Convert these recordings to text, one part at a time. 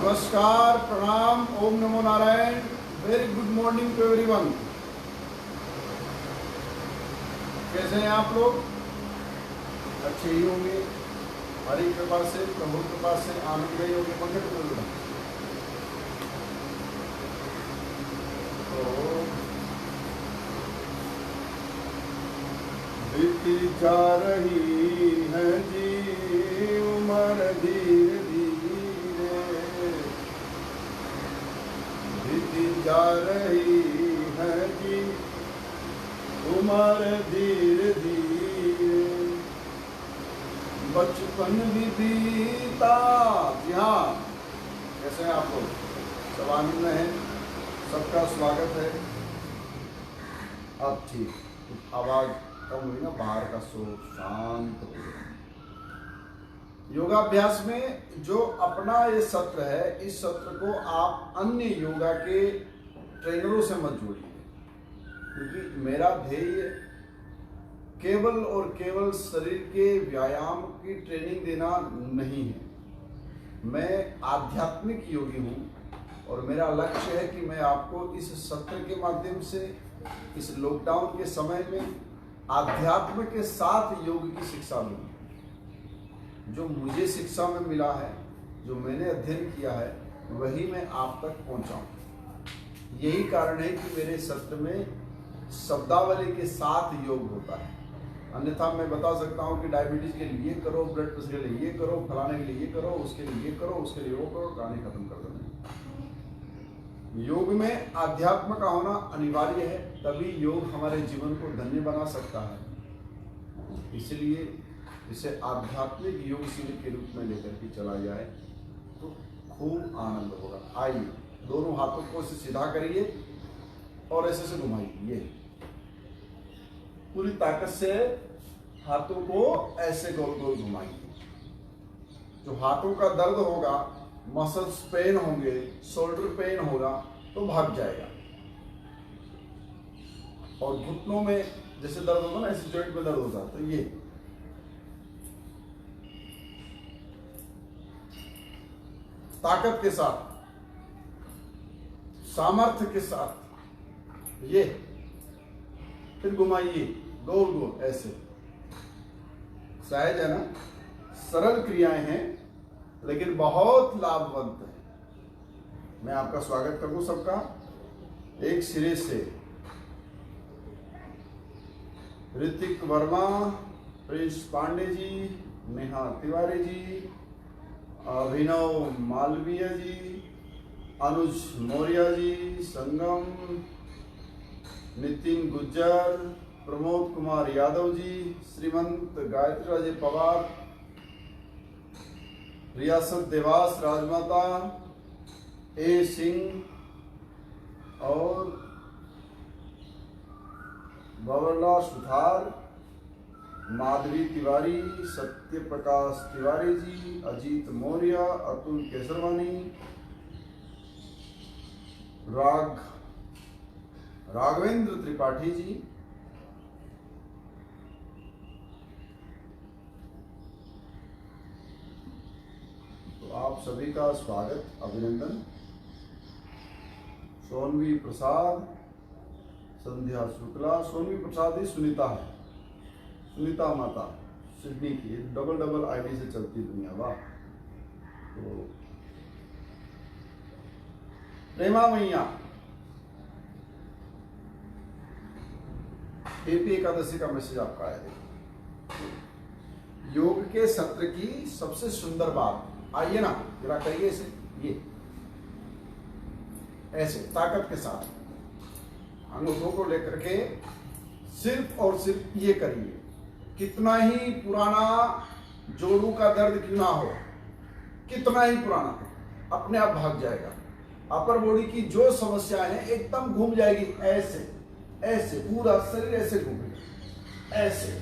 नमस्कार, प्रणाम, ओम नमो Narayan. Very good morning to everyone. कैसे हैं आप लोग? अच्छे ही होंगे। हरि कृपा से, प्रभु कृपा से आनंद गए होंगे। पंखे तो बोल बीती जा रही है जी उम्र धीरे धीरे, बीती जा रही है जी उम्र धीरे धीरे, बचपन भी बीता। जी हाँ, कैसे हैं आप लोग? सब आनंद में हैं? सबका स्वागत है। अब ठीक, आवाज कम हुई ना, बाहर का शोर शांत हो गया। योगाभ्यास में जो अपना ये सत्र है, इस सत्र को आप अन्य योगा के ट्रेनरों से मत जोड़िए, क्योंकि मेरा ध्येय केवल और केवल शरीर के व्यायाम की ट्रेनिंग देना नहीं है। मैं आध्यात्मिक योगी हूँ और मेरा लक्ष्य है कि मैं आपको इस सत्र के माध्यम से, इस लॉकडाउन के समय में आध्यात्म के साथ योग की शिक्षा दूँ। जो मुझे शिक्षा में मिला है, जो मैंने अध्ययन किया है, वही मैं आप तक पहुँचाऊँ। यही कारण है कि मेरे सत्र में शब्दावली के साथ योग होता है। अन्यथा मैं बता सकता हूँ कि डायबिटीज के लिए ये करो, ब्लड प्रेशर के लिए ये करो, फलाने के लिए ये करो, उसके लिए ये करो, उसके लिए वो करो, कहानी खत्म कर दो। योग में आध्यात्म का होना अनिवार्य है, तभी योग हमारे जीवन को धन्य बना सकता है। इसलिए इसे आध्यात्मिक योग शिविर के रूप में लेकर के चला जाए तो खूब आनंद होगा। आइए, दोनों हाथों को सीधा करिए और ऐसे से घुमाइए। पूरी ताकत से हाथों को ऐसे गोल गोल घुमाइए। जो हाथों का दर्द होगा, मसल्स पेन होंगे, शोल्डर पेन होगा, तो भाग जाएगा। और घुटनों में जैसे दर्द होगा ना, ऐसे जॉइंट में दर्द होता है, तो ये ताकत के साथ, सामर्थ्य के साथ ये फिर घुमाइए गोल गोल ऐसे। सहज है ना, सरल क्रियाएं हैं लेकिन बहुत लाभवंत है। मैं आपका स्वागत करूं सबका एक सिरे से। ऋतिक वर्मा, प्रिंस पांडे जी, नेहा तिवारी जी, अभिनव मालवीय जी, अनुज मौर्य जी, संगम, नितिन गुज्जर, प्रमोद कुमार यादव जी, श्रीमंत गायत्री राजे पवार, रियासत देवास राजमाता, ए सिंह और बवरला सुथार, माधवी तिवारी, सत्य प्रकाश तिवारी जी, अजीत मौर्य, अतुल केसरवानी, राघवेंद्र त्रिपाठी जी, तो आप सभी का स्वागत, अभिनंदन। सोनवी प्रसाद, संध्या शुक्ला, सोनवी प्रसाद ही सुनीता है, सुनीता माता सिडनी की, डबल आईडी से चलती दुनिया। वाह। तो प्रेमा मैया, एपी एकादशी का मैसेज आपका आया। योग के सत्र की सबसे सुंदर बात, आइए ना जरा करिए इसे, ये ऐसे ताकत के साथ अंगूठों को लेकर के सिर्फ और सिर्फ ये करिए। कितना ही पुराना जोड़ों का दर्द क्यों ना हो, कितना ही पुराना, अपने आप भाग जाएगा। अपर बॉडी की जो समस्याएं हैं एकदम घूम जाएगी। ऐसे ऐसे पूरा शरीर ऐसे घूमेगा, ऐसे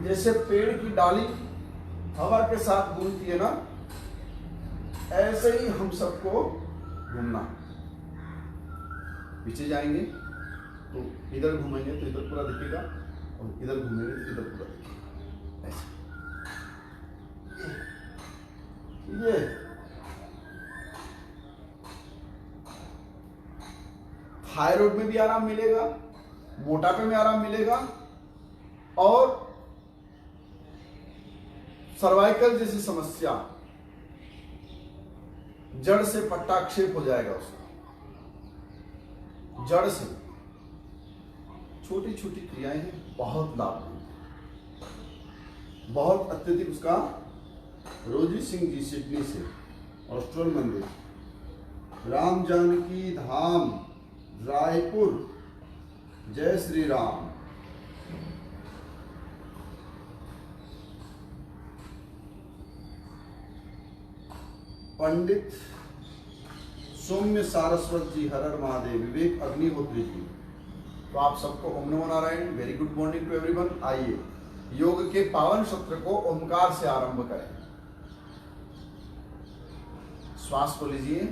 जैसे पेड़ की डाली हवा के साथ घूमती है ना, ऐसे ही हम सबको घूमना। पीछे जाएंगे तो इधर घूमेंगे तो इधर पूरा दिखेगा, और इधर घूमेंगे तो इधर पूरा दिखेगा। ऐसे ये थायराइड में भी आराम मिलेगा, मोटापे में आराम मिलेगा और सर्वाइकल जैसी समस्या, जड़ से पट्टाक्षेप हो जाएगा उसका, जड़ से। छोटी छोटी क्रियाएं हैं, बहुत लाभ, बहुत अत्यधिक। उसका रोजी सिंह जी सिडनी से, ऑस्ट्रेल मंदिर, राम जानकी धाम रायपुर, जय श्री राम। पंडित सौम्य सारस्वत जी, हर हर महादेव। विवेक अग्निहोत्री जी, तो आप सबको ओम नमो Narayan. Very good morning to everyone. आइए योग के पावन सत्र को ओमकार से आरंभ करें। श्वास को लीजिए।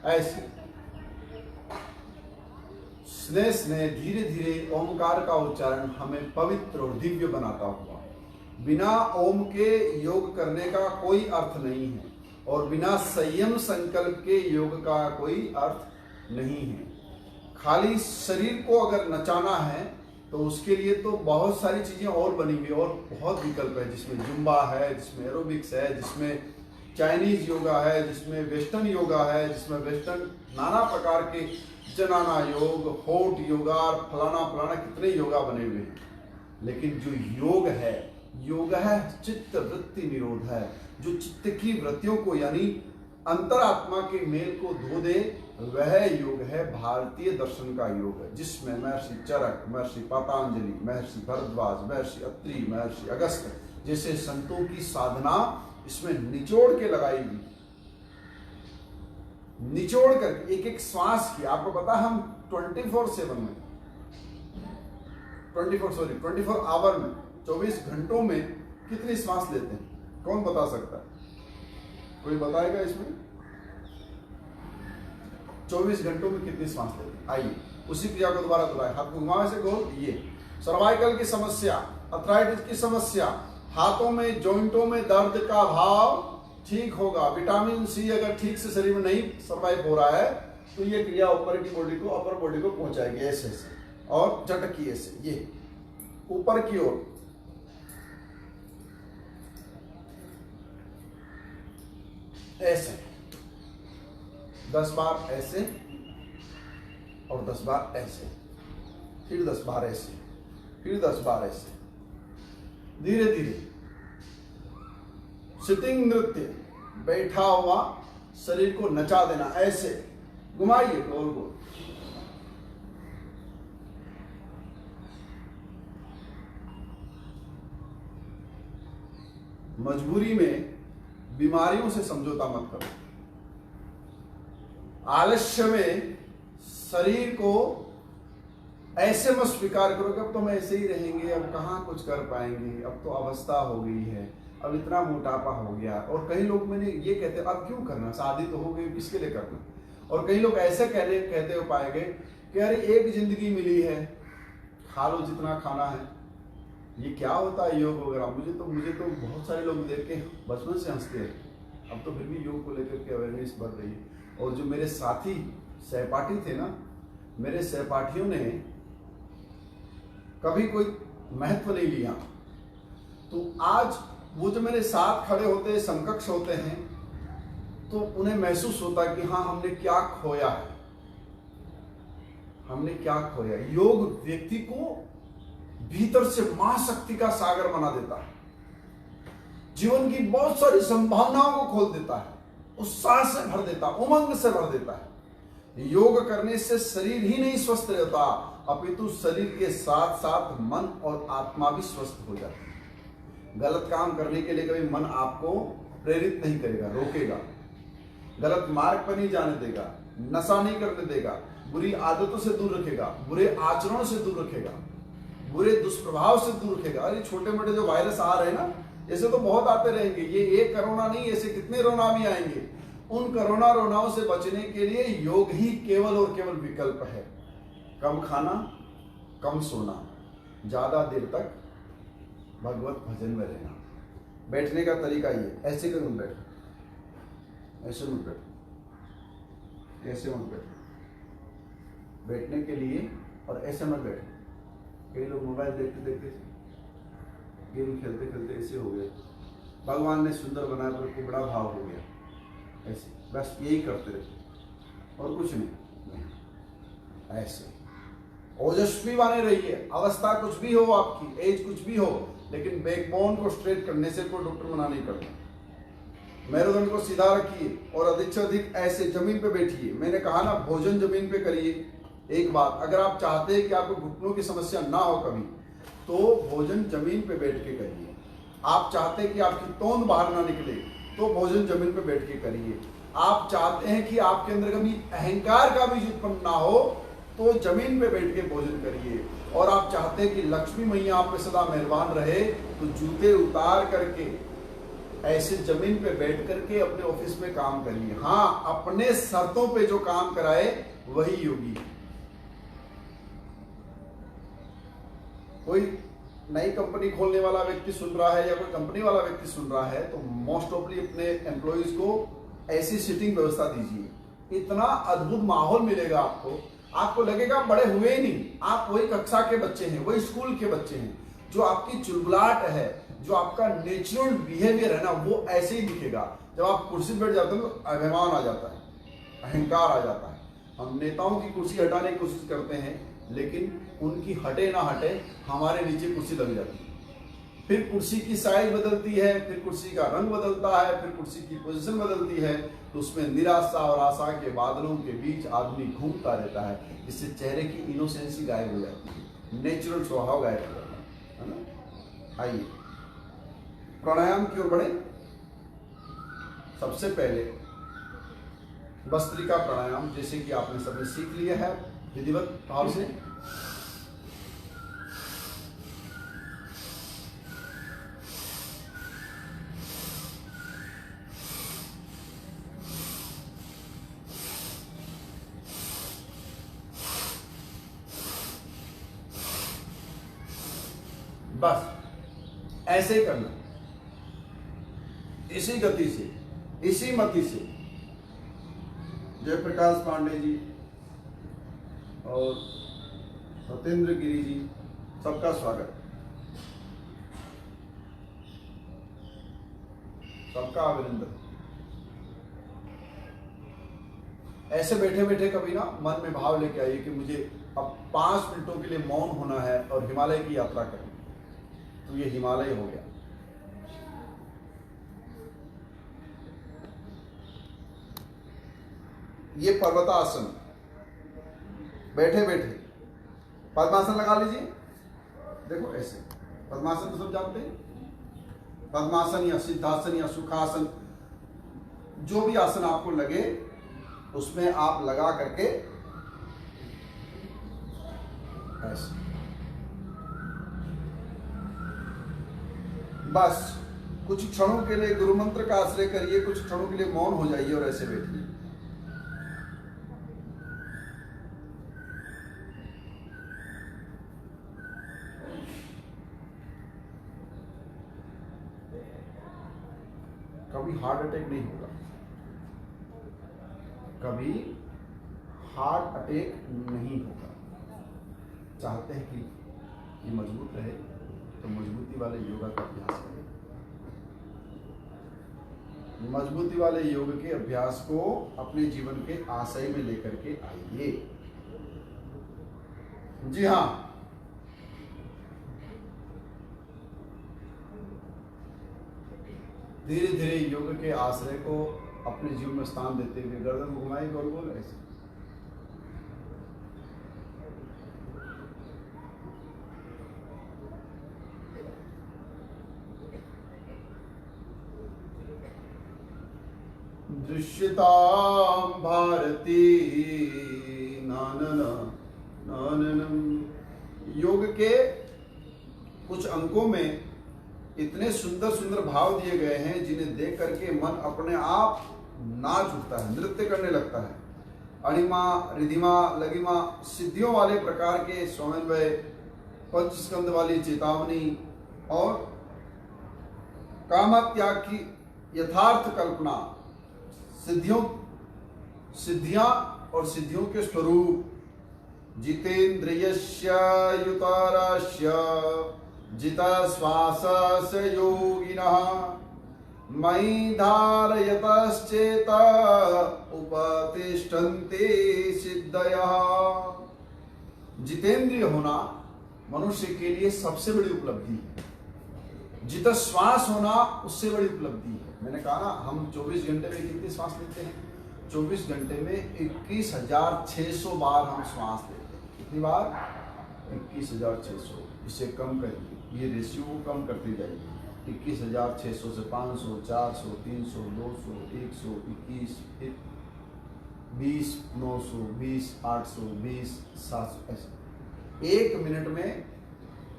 ऐसे स्नेह स्नेह धीरे धीरे ओमकार का उच्चारण हमें पवित्र और दिव्य बनाता हुआ। बिना ओम के योग करने का कोई अर्थ नहीं है और बिना संयम संकल्प के योग का कोई अर्थ नहीं है। खाली शरीर को अगर नचाना है तो उसके लिए तो बहुत सारी चीजें और बनी हुई और बहुत विकल्प है, जिसमें जुम्बा है, जिसमें एरोबिक्स है, जिसमें चाइनीज योगा है, जिसमें वेस्टर्न योगा है, जिसमें वेस्टर्न नाना प्रकार के जनाना योग, होठ योगा, फलाना फलाना कितने योगा बने हुए हैं। लेकिन जो योग है चित्त वृत्ति निरोध है, जो चित्त की वृत्तियों को यानी अंतरात्मा के मेल को धो दे, वह योग है भारतीय दर्शन का योग है, जिसमें महर्षि चरक, महर्षि पतंजलि, महर्षि भरद्वाज, महर्षि अत्रि, महर्षि अगस्त्य जैसे संतों की साधना इसमें निचोड़ के लगाई हुई, निचोड़ कर एक एक श्वास की। आपको पता हम 24 आवर में 24 घंटों में कितनी श्वास लेते हैं? कौन बता सकता है? कोई बताएगा इसमें 24 घंटों में कितनी श्वास लेते हैं? आइए उसी क्रिया को दोबारा दोहराएं। हाथ को घुमावे से गोल। ये सर्वाइकल की समस्या, अर्थराइटिस की समस्या, हाथों में जॉइंटों में दर्द का भाव ठीक होगा। विटामिन सी अगर ठीक से शरीर में नहीं सर्वाइव हो रहा है तो ये क्रिया ऊपर की बॉडी को, अपर बॉडी को पहुंचाएगी ऐसे ऐसे, और झटकी ऐसे, ये ऊपर की ओर ऐसे 10 बार ऐसे और 10 बार ऐसे, फिर 10 बार ऐसे, फिर 10 बार ऐसे। धीरे धीरे सिटिंग नृत्य, बैठा हुआ शरीर को नचा देना, ऐसे घुमाइए गोल गोल। मजबूरी में बीमारियों से समझौता मत करो। आलस्य में शरीर को ऐसे मत स्वीकार करो कि अब तो हम ऐसे ही रहेंगे, अब कहाँ कुछ कर पाएंगे, अब तो अवस्था हो गई है, अब इतना मोटापा हो गया। और कई लोग मैंने ये कहते हैं अब क्यों करना, शादी तो हो गई, किसके लिए करना। और कई लोग ऐसे कहते हो पाएंगे कि अरे एक जिंदगी मिली है, खा लो जितना खाना है। ये क्या होता है योग वगैरह? मुझे तो बहुत सारे लोग देख के बचपन से हंसते हैं। अब तो फिर भी योग को लेकर के अवेयरनेस बढ़ रही है। और जो मेरे साथी सहपाठी थे ना, मेरे सहपाठियों ने कभी कोई महत्व नहीं लिया, तो आज वो जो मेरे साथ खड़े होते हैं, समकक्ष होते हैं, तो उन्हें महसूस होता है कि हाँ हमने क्या खोया है, हमने क्या खोया। योग व्यक्ति को भीतर से महाशक्ति का सागर बना देता है, जीवन की बहुत सारी संभावनाओं को खोल देता है, उत्साह से भर देता है, उमंग से भर देता है। योग करने से शरीर ही नहीं स्वस्थ रहता, अपितु शरीर के साथ साथ मन और आत्मा भी स्वस्थ हो जाती है। गलत काम करने के लिए कभी मन आपको प्रेरित नहीं करेगा, रोकेगा, गलत मार्ग पर नहीं जाने देगा, नशा नहीं करने देगा, बुरी आदतों से दूर रखेगा, बुरे आचरणों से दूर रखेगा, बुरे दुष्प्रभाव से दूर रखेगा। अरे छोटे मोटे जो वायरस आ रहे हैं ना, ऐसे तो बहुत आते रहेंगे, ये एक कोरोना नहीं, ऐसे कितने रोना भी आएंगे। उन कोरोना रोनाओं से बचने के लिए योग ही केवल और केवल विकल्प है। कम खाना, कम सोना, ज्यादा देर तक भगवत भजन में रहना। बैठने का तरीका ये, ऐसे क्यों मत बैठो, ऐसे मत बैठो, ऐसे मत बैठो, बैठने के लिए और ऐसे मत बैठो। कई लोग मोबाइल देखते देखते, गेम खेलते खेलते ऐसे हो गए, भगवान ने सुंदर बनाया पर को बड़ा भाव हो गया, ऐसे बस यही करते रहते और कुछ नहीं। ऐसे ओजस्वी बने रहिए, अवस्था कुछ भी हो आपकी, एज कुछ भी हो, लेकिन बैकबोन को स्ट्रेट करने से कोई डॉक्टर मना नहीं करता। मेरुदंड को सीधा रखिए और अधिक से अधिक ऐसे जमीन पे बैठिए। मैंने कहा ना, भोजन जमीन पे करिए। एक बात, अगर आप चाहते हैं कि आपको घुटनों की समस्या ना हो कभी, तो भोजन जमीन पे बैठ के करिए। आप चाहते हैं कि आपकी तोंद बाहर ना निकले, तो भोजन जमीन पे बैठ के करिए। आप चाहते हैं कि आपके अंदर कभी अहंकार का बीज उत्पन्न ना हो, तो जमीन पे बैठ के भोजन करिए। और आप चाहते हैं कि लक्ष्मी मैया आप पे सदा मेहरबान रहे, तो जूते उतार करके ऐसे जमीन पे बैठ करके अपने ऑफिस में काम करिए। हाँ, अपने शर्तों पे जो काम कराए वही योगी। कोई नई कंपनी खोलने वाला व्यक्ति सुन रहा है या कोई कंपनी वाला व्यक्ति सुन रहा है, तो मोस्ट ऑफली अपने एम्प्लॉइज को ऐसी सीटिंग व्यवस्था दीजिए। इतना अद्भुत माहौल मिलेगा आपको, आपको लगेगा बड़े हुए ही नहीं, आप वही कक्षा के बच्चे हैं, वही स्कूल के बच्चे हैं। जो आपकी चुलबुलाहट है, जो आपका नेचुरल बिहेवियर है ना, वो ऐसे ही दिखेगा। जब आप कुर्सी पर बैठ जाते हो तो अभिमान आ जाता है, अहंकार आ जाता है। हम नेताओं की कुर्सी हटाने की कोशिश करते हैं, लेकिन उनकी हटे ना हटे हमारे नीचे कुर्सी लग जाती है। फिर कुर्सी की साइज बदलती है, फिर कुर्सी का रंग बदलता है, फिर कुर्सी की पोजीशन बदलती है, तो उसमें निराशा और आशा के बादलों के बीच आदमी घूमता रहता है, जिससे चेहरे की इनोसेंसी गायब हो जाती है, नेचुरल स्वभाव गायब हो जाता है ना। आइए प्राणायाम की ओर बढ़े। सबसे पहले भस्त्रिका प्राणायाम, जैसे कि आपने सबने सीख लिया है विधिवत भाव से। बस ऐसे ही करना, इसी गति से, इसी मति से। जयप्रकाश पांडे जी और सत्येंद्र गिरी जी, सबका स्वागत, सबका अभिनंदन। ऐसे बैठे बैठे कभी ना मन में भाव लेके आइए कि मुझे अब 5 मिनटों के लिए मौन होना है और हिमालय की यात्रा करनी, तो ये हिमालय हो गया। ये पर्वतासन, बैठे बैठे पद्मासन लगा लीजिए। देखो ऐसे पद्मासन तो सब जानते हैं, पद्मासन या सिद्धासन या सुखासन, जो भी आसन आपको लगे उसमें आप लगा करके ऐसे बस कुछ क्षणों के लिए गुरु मंत्र का आश्रय करिए, कुछ क्षणों के लिए मौन हो जाइए और ऐसे बैठिए। कभी हार्ट अटैक नहीं होगा, कभी हार्ट अटैक नहीं होगा। चाहते हैं कि ये मजबूत रहे, तो मजबूती वाले योगा का अभ्यास करें। मजबूती वाले योग के अभ्यास को अपने जीवन के आशय में लेकर के आइए। जी हाँ, धीरे धीरे योग के आश्रय को अपने जीवन में स्थान देते हुए गर्दन घुमाए गोल गोल ऐसे, दृश्यतां भारती नानन नाननम। योग के कुछ अंकों में इतने सुंदर सुंदर भाव दिए गए हैं जिन्हें देख करके मन अपने आप नाच उठता है, नृत्य करने लगता है। अणिमा, रिधिमा, लगिमा, सिद्धियों वाले प्रकार के समन्वय, पंचस्कंद वाली चेतावनी और कामत्याग की यथार्थ कल्पना, सिद्धियां और सिद्धियों के स्वरूप, जितेन्द्रियस्य युतारस्य जितश्वासस्य योगिनः मयि धारयतश्चेत उपतिष्ठन्ते सिद्धयः। जितेंद्रिय होना मनुष्य के लिए सबसे बड़ी उपलब्धि है। जितश्वास होना उससे बड़ी उपलब्धि है। मैंने कहा ना, हम 24 घंटे में कितनी श्वास लेते हैं? 24 घंटे में 21,600 बार हम श्वास लेते हैं। कितनी बार? 21,600। इसे कम करिए, ये रेशियो को कम करते जाइए। 21,600 से 500, 400, 300, 200, 100, 21, 20, 900, 20, 800, 20, 700 ऐसे। 1 मिनट में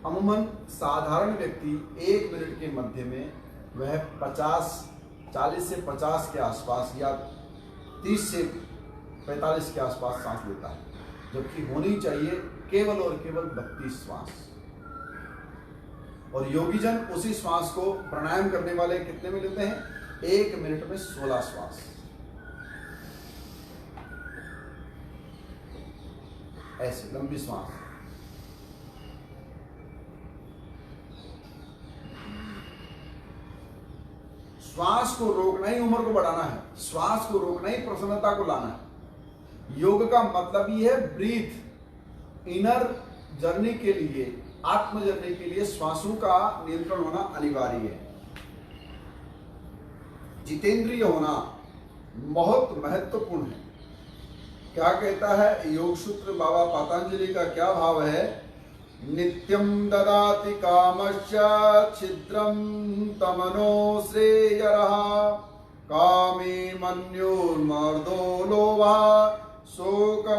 अमूमन साधारण व्यक्ति 1 मिनट के मध्य में वह 40 से 50 के आसपास या 30 से 45 के आसपास सांस लेता है, जबकि होनी चाहिए केवल और केवल 32 श्वास। और योगीजन उसी श्वास को प्राणायाम करने वाले कितने में लेते हैं? 1 मिनट में 16 श्वास। ऐसे लंबी श्वास। श्वास को रोकना ही उम्र को बढ़ाना है, श्वास को रोकना ही प्रसन्नता को लाना है। योग का मतलब ही है ब्रीथ। इनर जर्नी के लिए, आत्म जर्नी के लिए श्वासों का नियंत्रण होना अनिवार्य है। जितेंद्रिय होना बहुत महत्वपूर्ण है। क्या कहता है योग सूत्र बाबा पतंजलि का? क्या भाव है? नित्यं ददाति कामस्य छिद्रं तमनो श्रेयरः कामे मन्योर्मर्दो लोभः शोकमोहभयादयः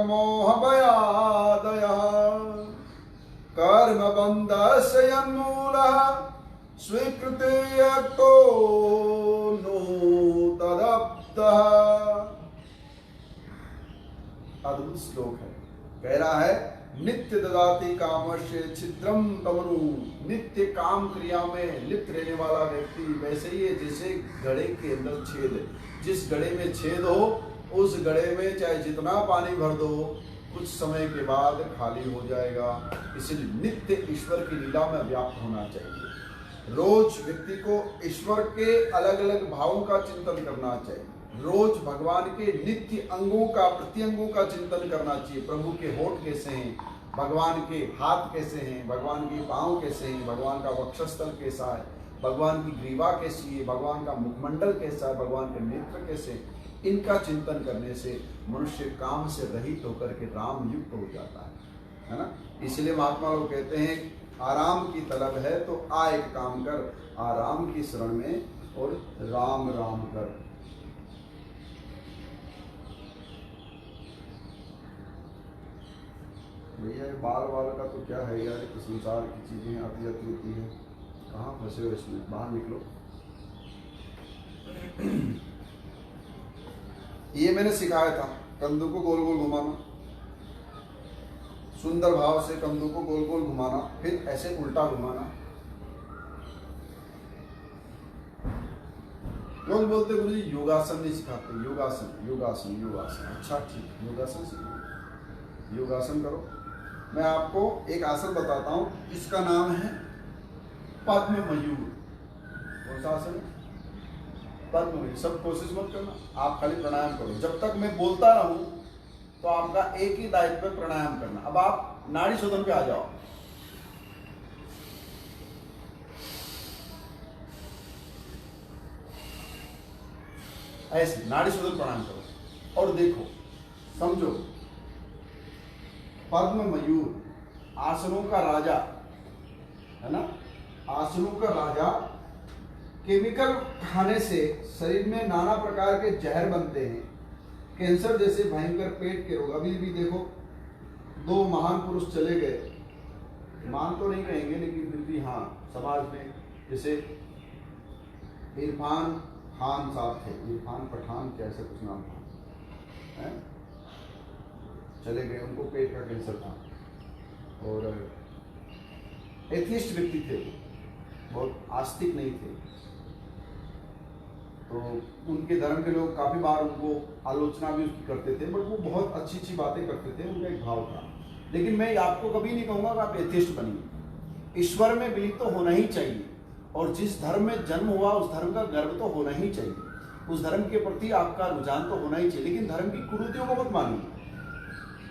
कर्मबन्धस्य यन्मूलः स्वीकृते यतो नो तदब्धः। अद्भुत श्लोक है। कह रहा है नित्य ददाति कामस्य छिद्रम तमनु। नित्य काम क्रिया में लिप्त रहने वाला व्यक्ति वैसे ही है जैसे घड़े के अंदर छेद है। जिस घड़े में छेद हो उस घड़े में चाहे जितना पानी भर दो कुछ समय के बाद खाली हो जाएगा। इसलिए नित्य ईश्वर की लीला में व्याप्त होना चाहिए। रोज व्यक्ति को ईश्वर के अलग अलग भावों का चिंतन करना चाहिए। रोज भगवान के नित्य अंगों का, प्रत्यंगों का चिंतन करना चाहिए। प्रभु के होठ कैसे हैं, भगवान के हाथ कैसे हैं, भगवान के पांव कैसे हैं, भगवान का वक्षस्थल कैसा है, भगवान की ग्रीवा कैसी है, भगवान का मुखमंडल कैसा है, भगवान के नेत्र कैसे हैं। इनका चिंतन करने से मनुष्य काम से रहित होकर के राम युक्त हो जाता है ना। इसलिए महात्मा लोग कहते हैं आराम की तलब है तो आ एक काम कर, आराम की शरण में और राम राम कर। भैया ये बाल का तो क्या है यार, तो संसार की चीजें आती जाती होती है। कहाँ फंसे हो इसमें, बाहर निकलो। ये मैंने सिखाया था, कंधों को गोल गोल घुमाना, सुंदर भाव से कंधों को गोल गोल घुमाना, फिर ऐसे उल्टा घुमाना। लोग बोलते गुरुजी योगासन नहीं सिखाते। योगासन योगासन योगासन, अच्छा ठीक, योगासन सीखो, योगासन करो। मैं आपको एक आसन बताता हूं, इसका नाम है पद्म मयूर। कौन सा आसन है? पद्म मयूर। सब कोशिश मत करना, आप खाली प्राणायाम करो। जब तक मैं बोलता रहूं तो आपका एक ही दायित्व में प्राणायाम करना। अब आप नाड़ी शोधन पे आ जाओ। ऐसे नाड़ी शोधन प्राणायाम करो और देखो, समझो पद्म मयूर आसनों का राजा है ना। आसनों का राजा केमिकल खाने से शरीर में नाना प्रकार के जहर बनते हैं, कैंसर जैसे भयंकर पेट के रोग। अभी भी देखो 2 महान पुरुष चले गए, मान तो नहीं कहेंगे लेकिन फिर भी हाँ समाज में, जैसे इरफान खान साहब थे, इरफान पठान कैसे कुछ नाम था, है? चले गए, उनको पेट का कैंसर था और एथियस्ट व्यक्ति थे, बहुत आस्तिक नहीं थे, तो उनके धर्म के लोग काफी बार उनको आलोचना भी उसकी करते थे, बट वो बहुत अच्छी अच्छी बातें करते थे, उनका एक भाव था। लेकिन मैं आपको कभी नहीं कहूंगा कि आप एथियस्ट बनिए। ईश्वर में बिलीव तो होना ही चाहिए, और जिस धर्म में जन्म हुआ उस धर्म का गर्व तो होना ही चाहिए, उस धर्म के प्रति आपका रुझान तो होना ही चाहिए। लेकिन धर्म की कुरीतियों को मत मानिए,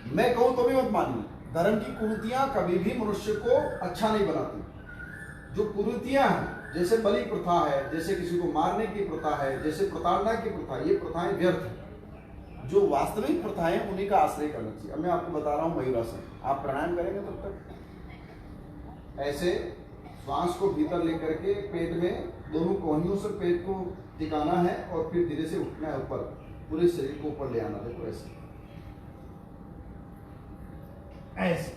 मैं कहूं तो भी मत मानिए। धर्म की कुरीतियां कभी भी मनुष्य को अच्छा नहीं बनाती। जो कुरीतियां हैं, जैसे बलि प्रथा है, जैसे किसी को मारने की प्रथा है, जैसे प्रताड़ना की प्रथा, ये प्रथाएं व्यर्थ है। जो वास्तविक प्रथाएं उन्हीं का आश्रय करना चाहिए। अब मैं आपको बता रहा हूं मयूरासन, आप प्राणायाम करेंगे तब तक ऐसे श्वास को भीतर लेकर के पेट में दोनों कोहनियों से पेट को टिकाना है और फिर धीरे से उठना है ऊपर, पूरे शरीर को ऊपर ले आना। देखो ऐसे ऐसे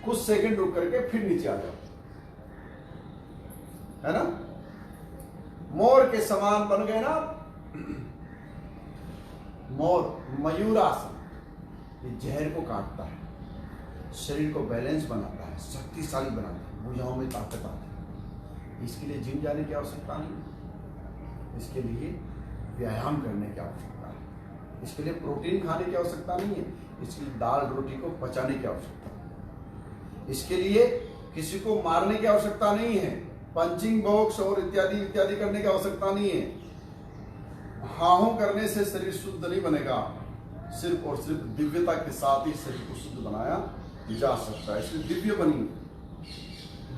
कुछ सेकंड रुक करके फिर नीचे आ जाओ, है ना? मोर के समान बन गए ना मोर, मयूरासन। ये जहर को काटता है, शरीर को बैलेंस बनाता है, शक्तिशाली बनाता है, भुजाओं में ताकत आती है। इसके लिए जिम जाने की आवश्यकता नहीं, इसके लिए व्यायाम करने की आवश्यकता है, इसके लिए प्रोटीन खाने की आवश्यकता नहीं है, इसके लिए दाल रोटी को पचाने की आवश्यकता है, इसके लिए किसी को मारने की आवश्यकता नहीं है, पंचिंग बॉक्स और इत्यादि इत्यादि करने की आवश्यकता नहीं है। हाहों करने से शरीर शुद्ध नहीं बनेगा, सिर्फ और सिर्फ दिव्यता के साथ ही शरीर को शुद्ध बनाया जा सकता है। इसलिए दिव्य बनिए,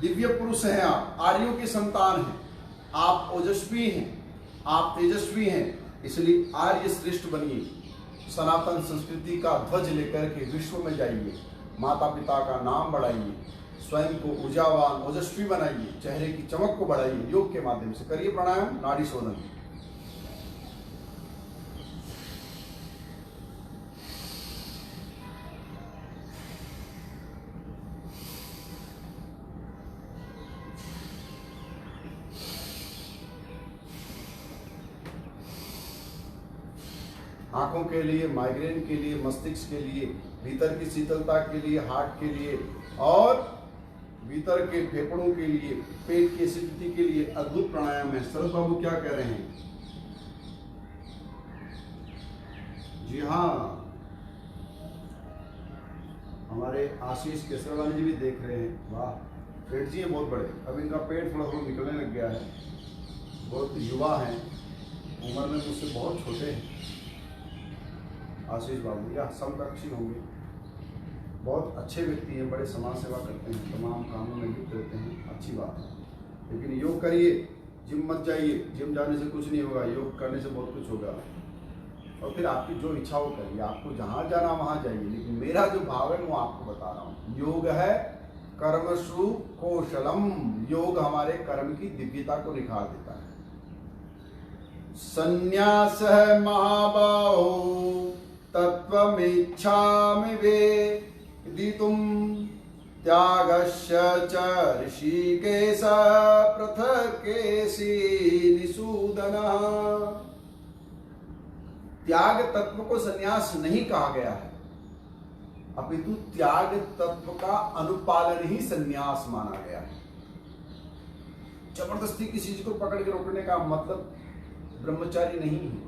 दिव्य पुरुष हैं आप, आर्यों की संतान हैं आप, ओजस्वी हैं आप, तेजस्वी हैं, इसलिए आर्य श्रेष्ठ बनिए। सनातन संस्कृति का ध्वज लेकर के विश्व में जाइए, माता पिता का नाम बढ़ाइए, स्वयं को ऊर्जावान ओजस्वी बनाइए, चेहरे की चमक को बढ़ाइए। योग के माध्यम से करिए प्राणायाम, नाड़ी शोधन। आंखों के लिए, माइग्रेन के लिए, मस्तिष्क के लिए, भीतर की शीतलता के लिए, हार्ट के लिए, और भीतर के फेफड़ों के लिए, पेट की एसिडिटी के लिए अद्भुत प्राणायाम है। शरद बाबू क्या कह रहे हैं? जी हाँ, हमारे आशीष केसरवानी जी भी देख रहे हैं। वाह, पेट जी है बहुत बड़े, अब इनका पेट थोड़ा थोड़ा निकलने लग गया है। बहुत युवा हैं, उम्र में मुझसे बहुत छोटे हैं आशीष बाबू, या समकक्षी होंगे। बहुत अच्छे व्यक्ति हैं, बड़े समाज सेवा करते हैं, तमाम कामों में लिप्त रहते हैं, अच्छी बात है। लेकिन योग करिए, जिम मत जाइए, जिम जाने से कुछ नहीं होगा, योग करने से बहुत कुछ होगा। और फिर आपकी जो इच्छा हो करिए, आपको जहाँ जाना वहाँ जाइए। लेकिन मेरा जो भाव है वो आपको बता रहा हूँ। योग है कर्मसु कौशलम, योग हमारे कर्म की दिव्यता को निखार देता है। संन्यास है महाबाहो तत्वमिच्छामि वेदितुम, त्यागस्य च ऋषिकेश पृथक्केशी निषूदनः। त्याग तत्व को संन्यास नहीं कहा गया है, अपितु त्याग तत्व का अनुपालन ही संन्यास माना गया है। जबरदस्ती किसी चीज को पकड़ के रोकने का मतलब ब्रह्मचारी नहीं है।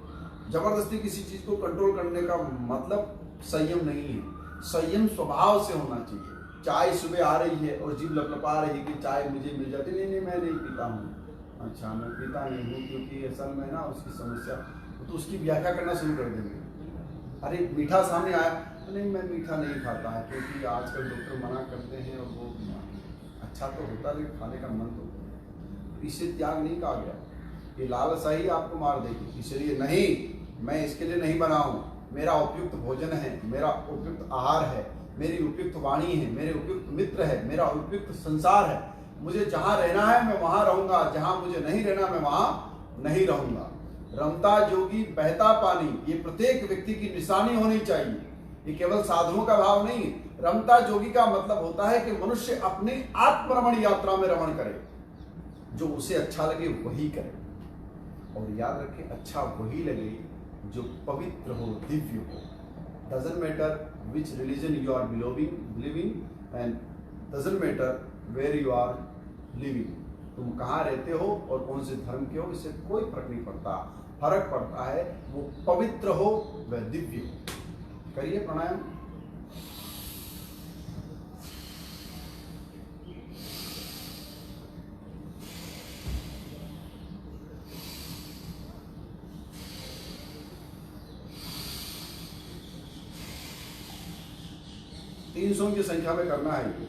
जबरदस्ती किसी चीज को कंट्रोल करने का मतलब संयम नहीं है। संयम स्वभाव से होना चाहिए। चाय सुबह आ रही है और जीभ लपलपा रही है कि चाय मुझे मिल जाती, नहीं मैं नहीं पीता हूँ। अच्छा, मैं पीता नहीं हूँ क्योंकि असल में ना उसकी समस्या, तो उसकी व्याख्या करना शुरू कर देंगे। अरे मीठा सामने आया, नहीं मैं मीठा नहीं खाता है क्योंकि आजकल डॉक्टर मना करते हैं, और वो अच्छा तो होता है लेकिन खाने का मन तो, इसे त्याग नहीं कहा गया। ये लालसा ही आपको मार देगी। इसलिए नहीं, मैं इसके लिए नहीं बना हूँ, मेरा उपयुक्त भोजन है, मेरा उपयुक्त आहार है, मेरी उपयुक्त वाणी है, मेरे उपयुक्त मित्र है, मेरा उपयुक्त संसार है। मुझे जहां रहना है मैं वहां रहूंगा, जहां मुझे नहीं रहना मैं वहां नहीं रहूंगा। रमता जोगी बहता पानी, ये प्रत्येक व्यक्ति की निशानी होनी चाहिए। ये केवल साधुओं का भाव नहीं। रमता जोगी का मतलब होता है कि मनुष्य अपनी आत्मरमण यात्रा में रमण करे, जो उसे अच्छा लगे वही करे। और याद रखें, अच्छा वही लगे जो पवित्र हो, दिव्य हो। Doesn't matter which religion you are believing and doesn't matter where you are living. तुम कहाँ रहते हो और कौन से धर्म के हो, इससे कोई फर्क नहीं पड़ता। फर्क पड़ता है वो पवित्र हो, वह दिव्य हो। करिए प्राणायाम। तीन सौ की संख्या में करना है ये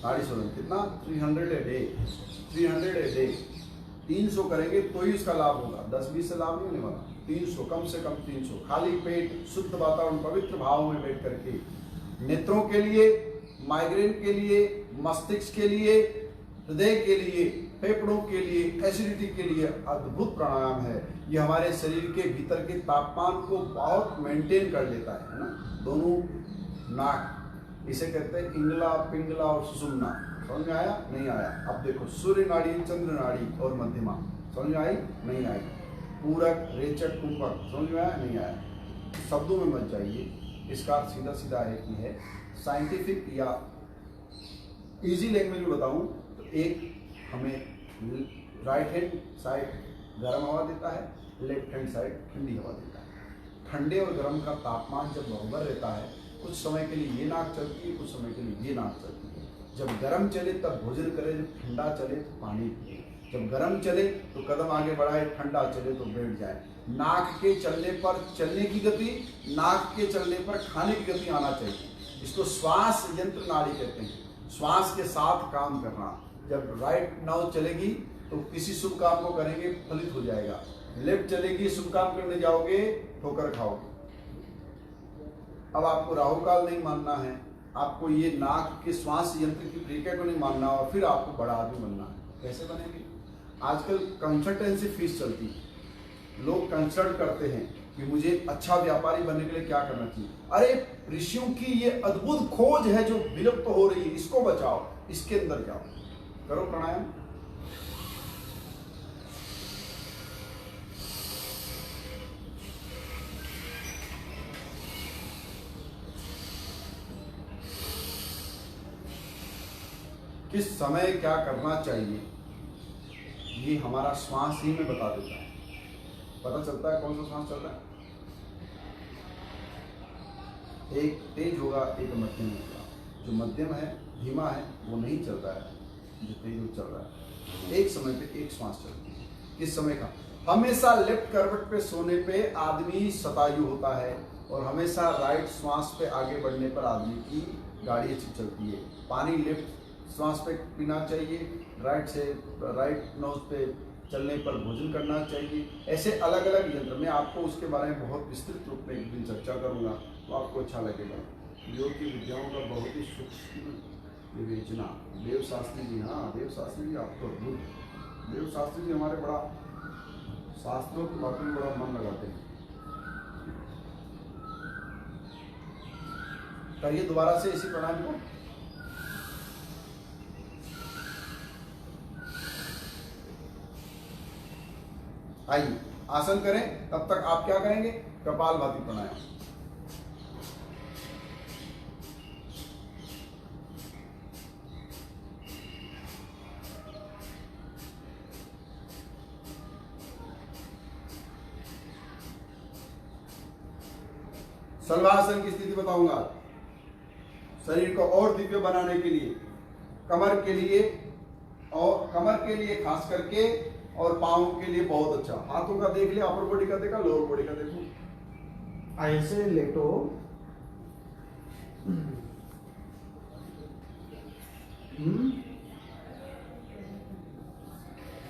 नाड़ी शोधन। कितना? 300 ए डे। 300 ए डे 300 करेंगे तो ही उसका लाभ होगा। 10-20 से लाभ नहीं होने वाला। 300 कम से कम 300 खाली पेट शुद्ध वातावरण पवित्र भाव में बैठ करके, नेत्रों के लिए, माइग्रेन के लिए, मस्तिष्क के लिए, हृदय के लिए, फेफड़ों के लिए, एसिडिटी के लिए अद्भुत प्राणायाम है। ये हमारे शरीर के भीतर के तापमान को बहुत मेंटेन कर लेता है ना। दोनों नाक, इसे कहते हैं इंगला, पिंगला और सुषुम्ना। समझ में आया? नहीं आया? अब देखो, सूर्य नाड़ी, चंद्र नाड़ी और मध्यमा। समझ में आई? नहीं आई? पूरक, रेचक, कुंभक। समझ में आया? नहीं आया? शब्दों में मत जाइए, इसका सीधा सीधा है कि है साइंटिफिक या इजी लैंग्वेज में बताऊं तो एक हमें राइट हैंड साइड गर्म हवा देता है, लेफ्ट हैंड साइड ठंडी हवा देता है। ठंडे और गर्म का तापमान जब बराबर रहता है, कुछ समय के लिए ये नाक चलती है, कुछ समय के लिए ये नाक चलती है। जब गर्म चले तब भोजन करें, जब ठंडा चले तो पानी पिए। जब गर्म चले तो कदम आगे बढ़ाए, ठंडा चले तो बैठ जाए। नाक के चलने पर चलने की गति, नाक के चलने पर खाने की गति आना चाहिए। इसको श्वास यंत्र नाड़ी कहते हैं। श्वास के साथ काम करना। जब राइट नाव चलेगी तो किसी शुभ काम को करेंगे, फलित हो जाएगा। लेफ्ट चलेगी, शुभ काम करने जाओगे, ठोकर खाओगे। अब आपको राहु काल नहीं मानना है, आपको ये नाक के श्वास यंत्र की प्रक्रिया को नहीं मानना, और फिर आपको बड़ा आदमी बनना है। कैसे बनेंगे? आजकल कंसल्टेंसी फीस चलती है। लोग कंसल्ट करते हैं कि मुझे अच्छा व्यापारी बनने के लिए क्या करना चाहिए। अरे ऋषियों की ये अद्भुत खोज है जो विलुप्त हो रही है, इसको बचाओ, इसके अंदर जाओ, करो प्राणायाम। किस समय क्या करना चाहिए ये हमारा श्वास ही में बता देता है। पता चलता है कौन सा श्वास चल रहा है। एक तेज होगा, एक मध्यम होगा। जो मध्यम है, धीमा है, वो नहीं चल रहा है, जो तेज वो चल रहा है। एक समय पे एक श्वास चलती है। किस समय का? हमेशा लेफ्ट करवट पे सोने पे आदमी शतायु होता है, और हमेशा राइट श्वास पे आगे बढ़ने पर आदमी की गाड़ी अच्छी चलती है। पानी लेफ्ट श्वास पे पीना चाहिए, राइट नोज पे चलने पर भोजन करना चाहिए। ऐसे अलग अलग यंत्र, मैं आपको उसके बारे में बहुत विस्तृत रूप में एक दिन चर्चा करूंगा, तो आपको अच्छा लगेगा। योग की विद्याओं का बहुत ही सूक्ष्म विवेचना। देव शास्त्री जी, हाँ देव शास्त्री जी, आप तो अद्भुत। देव शास्त्री जी हमारे बड़ा शास्त्रों की बातों में बड़ा मन लगाते हैं। करिए दोबारा से इसी प्राणायाम को। आइए आसन करें, तब तक आप क्या करेंगे? कपालभाति प्राणायाम। शलभासन की स्थिति बताऊंगा। शरीर को और दिव्य बनाने के लिए, कमर के लिए, और कमर के लिए खास करके, और पाँव के लिए बहुत अच्छा। हाथों का देख लिया, अपर बॉडी का देखा, लोअर बॉडी का देखो। ऐसे लेटो,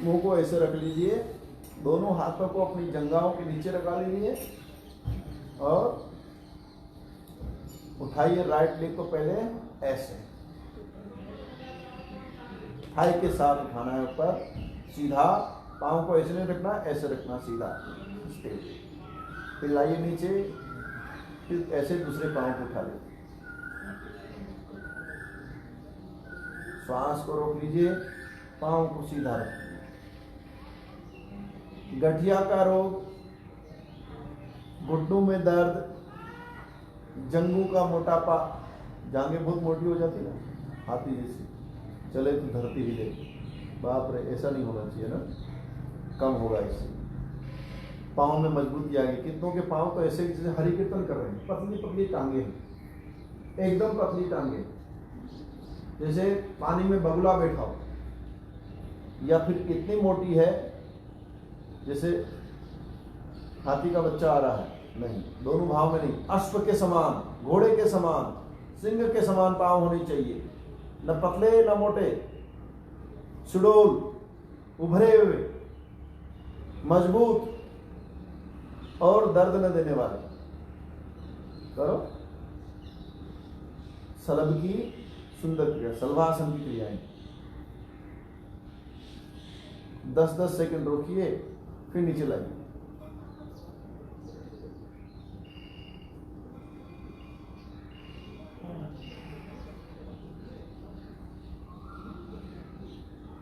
मुंह को ऐसे रख लीजिए, दोनों हाथों को अपनी जंघाओं के नीचे लगा लीजिए, और उठाइए राइट लेग को पहले ऐसे, थाई के साथ उठाना है ऊपर, सीधा। पाँव को ऐसे नहीं रखना, ऐसे रखना सीधा स्ट्रेट। फिर लाइए नीचे, फिर ऐसे दूसरे पाँव को उठा लीजिए। श्वास को रोक लीजिए, पाँव को सीधा रखिए। गठिया का रोग, घुटनों में दर्द, जंघों का मोटापा, जांघें बहुत मोटी हो जाती है ना हाथी जैसी, चले तो धरती हिले, बाप रे, ऐसा नहीं होना चाहिए ना, कम होगा इससे। पाँव में मजबूती आ गई। कितनों के पाँव तो ऐसे जैसे हरि कीर्तन कर रहे हैं, पतली पतली टांगे हैं, एकदम पतली टांगे, जैसे पानी में बगुला बैठा हो, या फिर इतनी मोटी है जैसे हाथी का बच्चा आ रहा है। नहीं, दोनों भाव में नहीं, अश्व के समान, घोड़े के समान, सिंह के समान पाँव होने चाहिए, न पतले न मोटे, सुडौल, उभरे हुए, मजबूत और दर्द न देने वाले। करो सलभ की सुंदर क्रिया, सलभासन की क्रियाएं। 10-10 सेकंड रोकिए, फिर नीचे लाइए।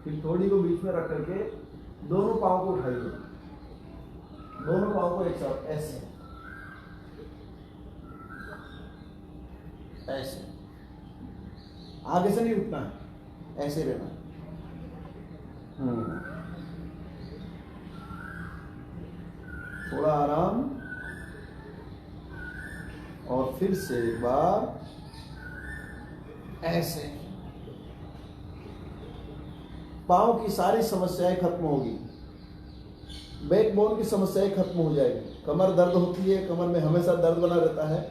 फिर थोड़ी को बीच में रख करके दोनों पाँव को उठाइए, दोनों पाँव को एक साथ ऐसे ऐसे, आगे से नहीं उठना है, ऐसे रहना है। थोड़ा आराम, और फिर से एक बार ऐसे। पाँव की सारी समस्याएं खत्म होगी, बैकबोन की समस्याएं खत्म हो जाएगी। कमर दर्द होती है, कमर में हमेशा दर्द बना रहता है,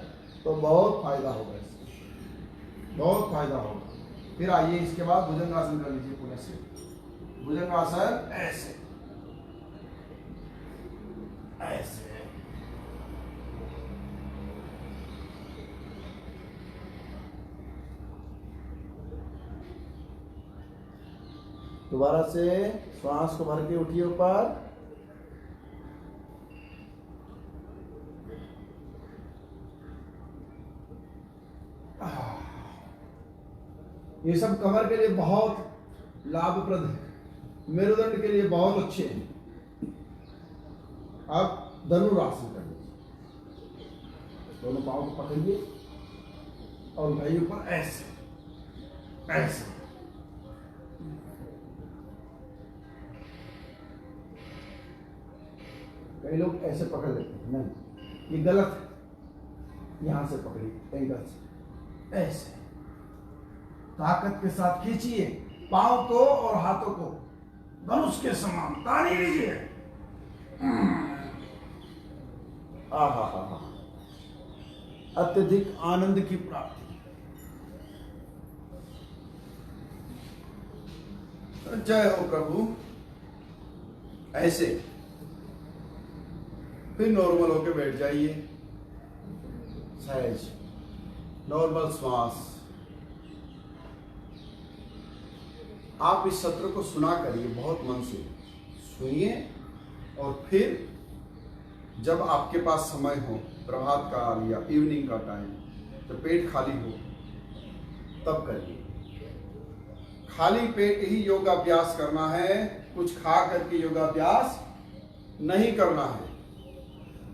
तो बहुत फायदा होगा इससे, बहुत फायदा होगा। फिर आइए इसके बाद भुजंगासन कर लीजिए पूरे से। भुजंगासन ऐसे ऐसे, दोबारा से श्वास को भर के उठिए ऊपर, ये सब कमर के लिए बहुत लाभप्रद है, मेरुदंड के लिए बहुत अच्छे हैं। आप धनुरासन कर लीजिए, दोनों पाँव को पकड़िए और उठाइए ऊपर ऐसे ऐसे। कई लोग ऐसे पकड़ लेते हैं, नहीं, ये गलत है। यहां से पकड़िए, एंगल से ऐसे, ताकत के साथ खींचिए पांव को और हाथों को, धनुष के समान तानी लीजिए। आहा हा हा, अत्यधिक आनंद की प्राप्ति। जय हो प्रभु। ऐसे फिर नॉर्मल होके बैठ जाइए, सहज नॉर्मल श्वास। आप इस सत्र को सुना करिए, बहुत मन से सुनिए, और फिर जब आपके पास समय हो, प्रभात काल या इवनिंग का टाइम, जब पेट खाली हो, तब करिए। खाली पेट ही योगाभ्यास करना है, कुछ खा करके योगाभ्यास नहीं करना है।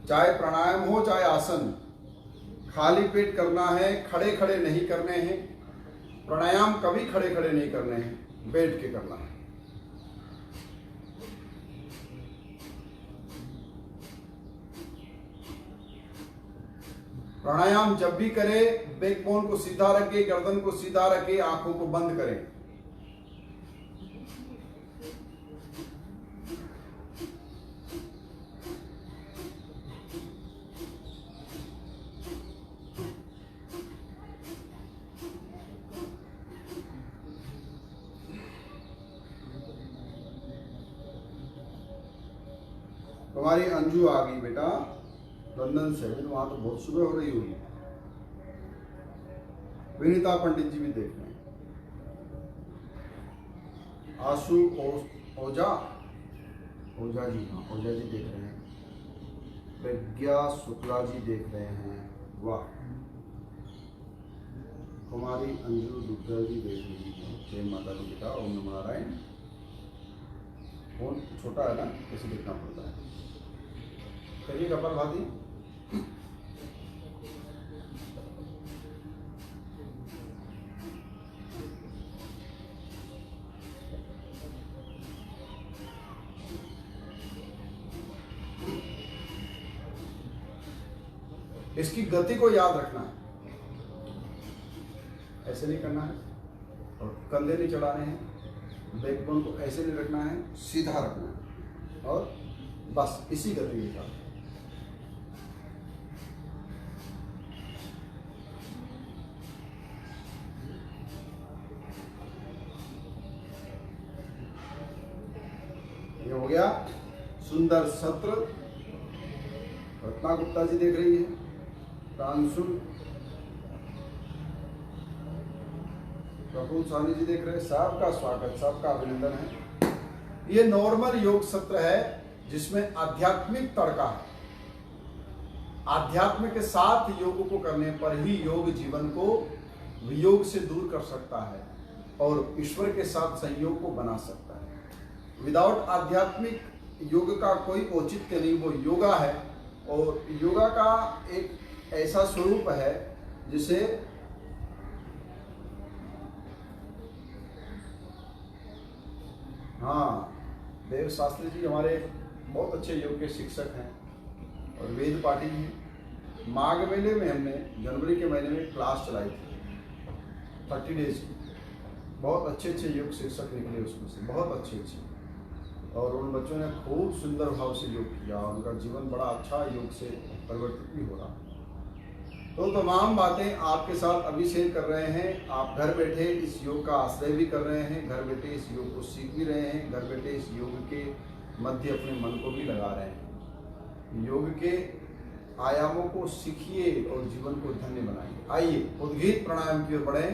चाहे प्राणायाम हो चाहे आसन, खाली पेट करना है, खड़े खड़े नहीं करने हैं। प्राणायाम कभी खड़े खड़े नहीं करने हैं, बैठ के करना है। प्राणायाम जब भी करें, बैकबोन को सीधा रखें, गर्दन को सीधा रखें, आंखों को बंद करें। हमारी अंजू आ गई बेटा लंदन से, वहां तो बहुत सुबह हो रही होगी। विनीता पंडित जी भी देख रहे हैं, आशु ओझा जी, हाँ ओझा जी देख रहे हैं, प्रज्ञा शुक्ला जी देख रहे हैं, वाह। कुमारी अंजू दुग्गल जी देख रही है, जय माता दी बेटा, ओम नमो नारायण। फोन छोटा है ना, कैसे देखना पड़ता है। करिए कपाल भाती। इसकी गति को याद रखना है, ऐसे नहीं करना है, और कंधे नहीं चढ़ाने हैं, बैकबोन को ऐसे नहीं रखना है, सीधा रखना है, और बस इसी गति के साथ। ये हो गया सुंदर सत्र। रत्ना गुप्ता जी देख रही है, प्रांशुल प्रफुल्ल साहनी जी देख रहे हैं। सबका स्वागत, सबका अभिनंदन है। ये नॉर्मल योग सत्र है जिसमें आध्यात्मिक तड़का है। आध्यात्म के साथ योग को करने पर ही योग जीवन को वियोग से दूर कर सकता है और ईश्वर के साथ संयोग को बना सकता है। विदाउट आध्यात्मिक योग का कोई औचित्य नहीं, वो योगा है। और योगा का एक ऐसा स्वरूप है जिसे हाँ, देव शास्त्री जी हमारे बहुत अच्छे योग के शिक्षक हैं, और वेद पाटिल जी। माघ मेले में हमने जनवरी के महीने में क्लास चलाई थी 30 डेज की। बहुत अच्छे अच्छे योग शिक्षक निकले उसमें से, बहुत अच्छे अच्छे, और उन बच्चों ने खूब सुंदर भाव से योग किया, उनका जीवन बड़ा अच्छा योग से परिवर्तित भी हो रहा। तो तमाम बातें आपके साथ अभी शेयर कर रहे हैं। आप घर बैठे इस योग का आश्रय भी कर रहे हैं, घर बैठे इस योग को सीख भी रहे हैं, घर बैठे इस योग के मध्य अपने मन को भी लगा रहे हैं। योग के आयामों को सीखिए और जीवन को धन्य बनाइए। आइए उद्गीत प्राणायाम की ओर बढ़ें।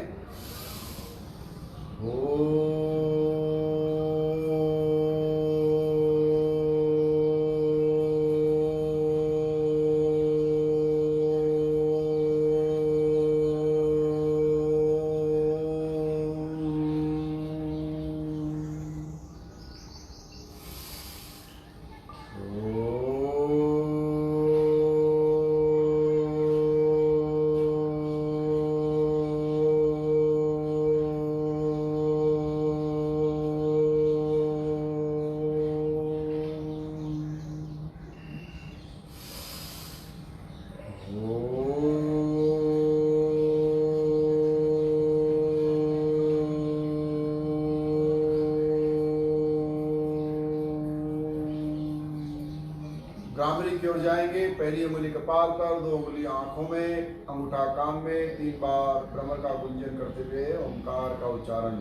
भ्रामरी की ओर जाएंगे। पहली उंगली कपाल पर, 2 उंगली आंखों में, अंगूठा कान में, 3 बार भ्रमर का गुंजन करते हुए ओंकार का उच्चारण।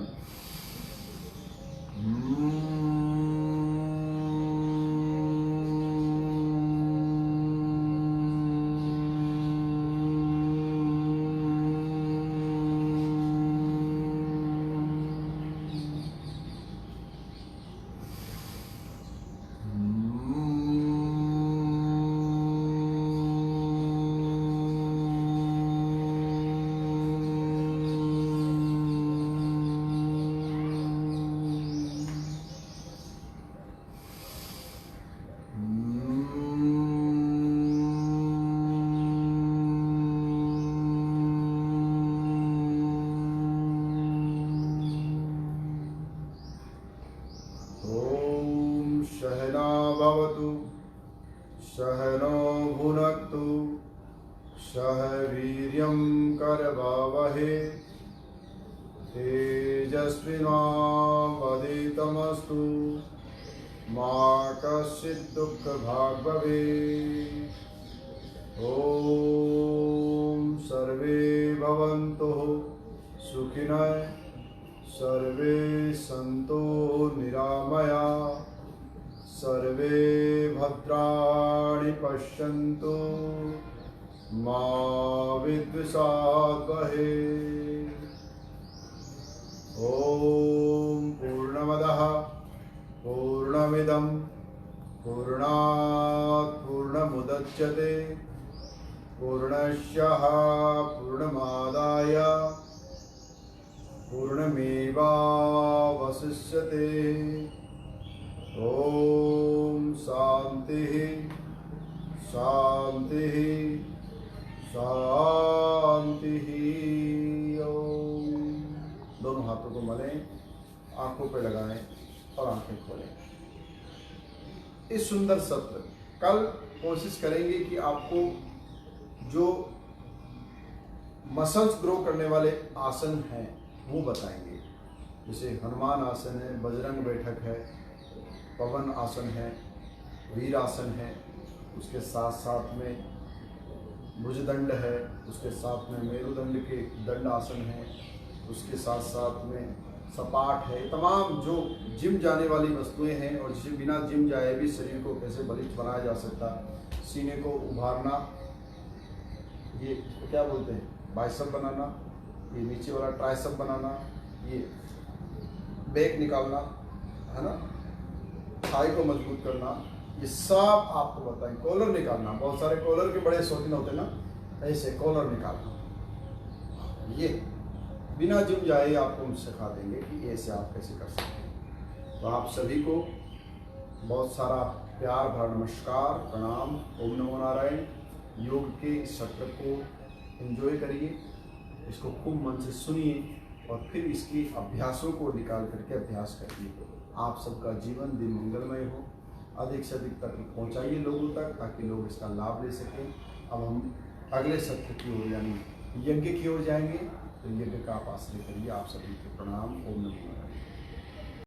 सहनो भुनक्तु सह वीर्यं करवावहे तेजस्विनावधीतमस्तु मा कश्चित् दुःखभाग् भवेत्। ॐ सर्वे भवन्तु सुखिनः, सर्वे सन्तु निरामया, सर्वे भद्राणि पश्यन्तु मा विद्विषावहै। ओम पूर्णमदः पूर्णमिदं पूर्णात् पूर्णमुदच्यते पूर्णस्य पूर्णमादाय पूर्णमेवावशिष्यते। ओम शांति शांति शांति। ओम। दोनों हाथों को मलें, आंखों पे लगाएं और आंखें खोलें। इस सुंदर सत्र कल कोशिश करेंगे कि आपको जो मसल्स ग्रो करने वाले आसन हैं वो बताएंगे। जैसे हनुमान आसन है, बजरंग बैठक है, पवन आसन है, वीर आसन है, उसके साथ साथ में भुजदंड है, उसके साथ में मेरुदंड के दंड आसन है, उसके साथ साथ में सपाट है। तमाम जो जिम जाने वाली वस्तुएं हैं और जिसे बिना जिम जाए भी शरीर को कैसे बलिष्ठ बनाया जा सकता। सीने को उभारना, ये क्या बोलते हैं, बाइसेप बनाना, ये नीचे वाला ट्राइसेप बनाना, ये बैक निकालना है ना, थाई को मजबूत करना, ये सब आपको बताएं। कॉलर निकालना, बहुत सारे कॉलर के बड़े शौकीन होते हैं ना, ऐसे कॉलर निकालना, ये बिना जिम जाए आपको हम सिखा देंगे कि ऐसे आप कैसे कर सकते हैं। तो आप सभी को बहुत सारा प्यार भरा नमस्कार, प्रणाम, ओम नमो नारायण। योग के इस सत्र को एंजॉय करिए, इसको खूब मन से सुनिए और फिर इसकी अभ्यासों को निकाल करके अभ्यास करिए। आप सबका जीवन दिन मंगलमय हो। अधिक से अधिक तक पहुंचाइए लोगों तक ताकि लोग इसका लाभ ले सकें। अब हम अगले सत्र की ओर यानी यज्ञ की ओर जाएंगे, तो यज्ञ का आप आश्रय करिए। आप सभी को प्रणाम, ओम नमो नारायण।